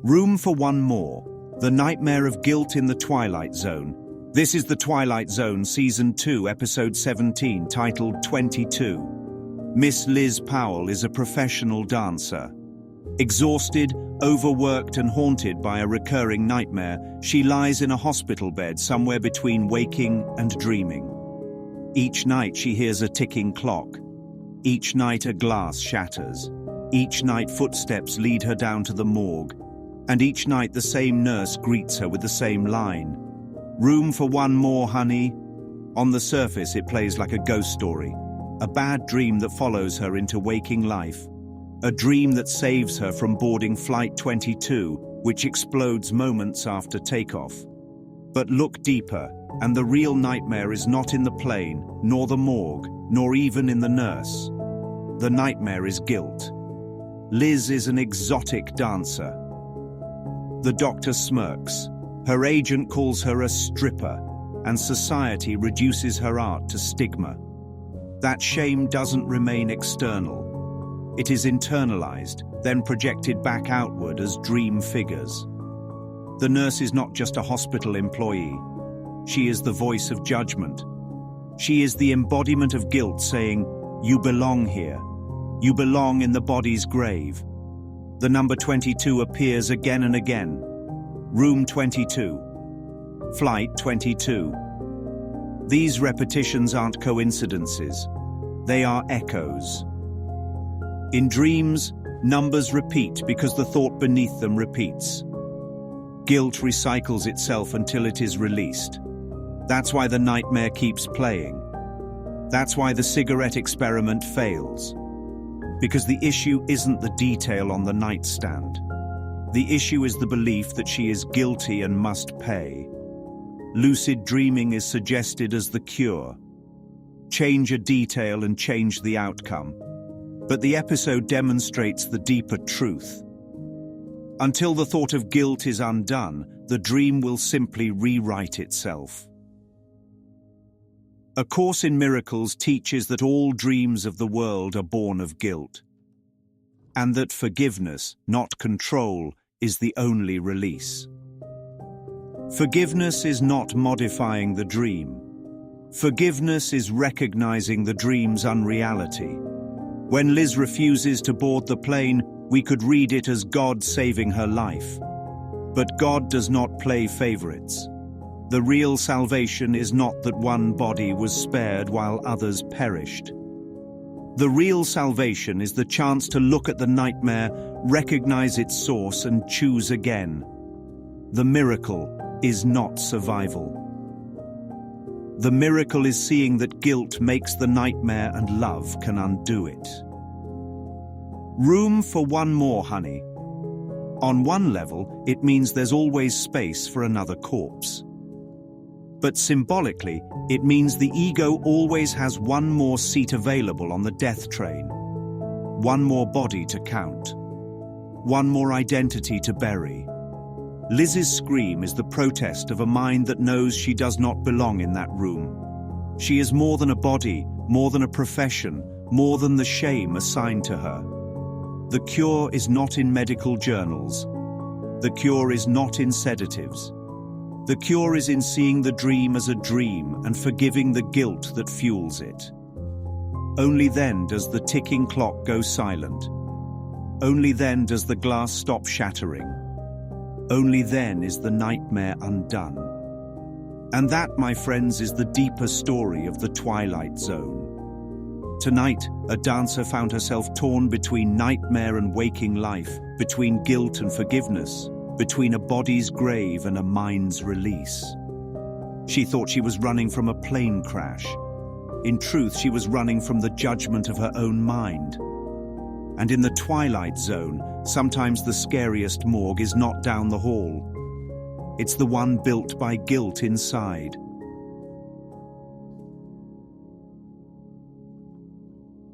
Room for one more. The Nightmare of Guilt in the Twilight Zone. This is the Twilight Zone, Season 2, Episode 17, titled 22. Miss Liz Powell is a professional dancer. Exhausted, overworked and haunted by a recurring nightmare, she lies in a hospital bed somewhere between waking and dreaming. Each night she hears a ticking clock. Each night a glass shatters. Each night footsteps lead her down to the morgue. And each night the same nurse greets her with the same line. Room for one more, honey. On the surface it plays like a ghost story. A bad dream that follows her into waking life. A dream that saves her from boarding Flight 22, which explodes moments after takeoff. But look deeper, and the real nightmare is not in the plane, nor the morgue, nor even in the nurse. The nightmare is guilt. Liz is an exotic dancer. The doctor smirks. Her agent calls her a stripper, and society reduces her art to stigma. That shame doesn't remain external. It is internalized, then projected back outward as dream figures. The nurse is not just a hospital employee. She is the voice of judgment. She is the embodiment of guilt saying, "You belong here. You belong in the body's grave." The number 22 appears again and again. Room 22. Flight 22. These repetitions aren't coincidences. They are echoes. In dreams, numbers repeat because the thought beneath them repeats. Guilt recycles itself until it is released. That's why the nightmare keeps playing. That's why the cigarette experiment fails. Because the issue isn't the detail on the nightstand. The issue is the belief that she is guilty and must pay. Lucid dreaming is suggested as the cure. Change a detail and change the outcome. But the episode demonstrates the deeper truth. Until the thought of guilt is undone, the dream will simply rewrite itself. A Course in Miracles teaches that all dreams of the world are born of guilt, and that forgiveness, not control, is the only release. Forgiveness is not modifying the dream. Forgiveness is recognizing the dream's unreality. When Liz refuses to board the plane, we could read it as God saving her life. But God does not play favorites. The real salvation is not that one body was spared while others perished. The real salvation is the chance to look at the nightmare, recognize its source, and choose again. The miracle is not survival. The miracle is seeing that guilt makes the nightmare and love can undo it. Room for one more, honey. On one level, it means there's always space for another corpse. But symbolically, it means the ego always has one more seat available on the death train. One more body to count. One more identity to bury. Liz's scream is the protest of a mind that knows she does not belong in that room. She is more than a body, more than a profession, more than the shame assigned to her. The cure is not in medical journals. The cure is not in sedatives. The cure is in seeing the dream as a dream and forgiving the guilt that fuels it. Only then does the ticking clock go silent. Only then does the glass stop shattering. Only then is the nightmare undone. And that, my friends, is the deeper story of the Twilight Zone. Tonight, a dancer found herself torn between nightmare and waking life, between guilt and forgiveness, between a body's grave and a mind's release. She thought she was running from a plane crash. In truth, she was running from the judgment of her own mind. And in the Twilight Zone, sometimes the scariest morgue is not down the hall. It's the one built by guilt inside.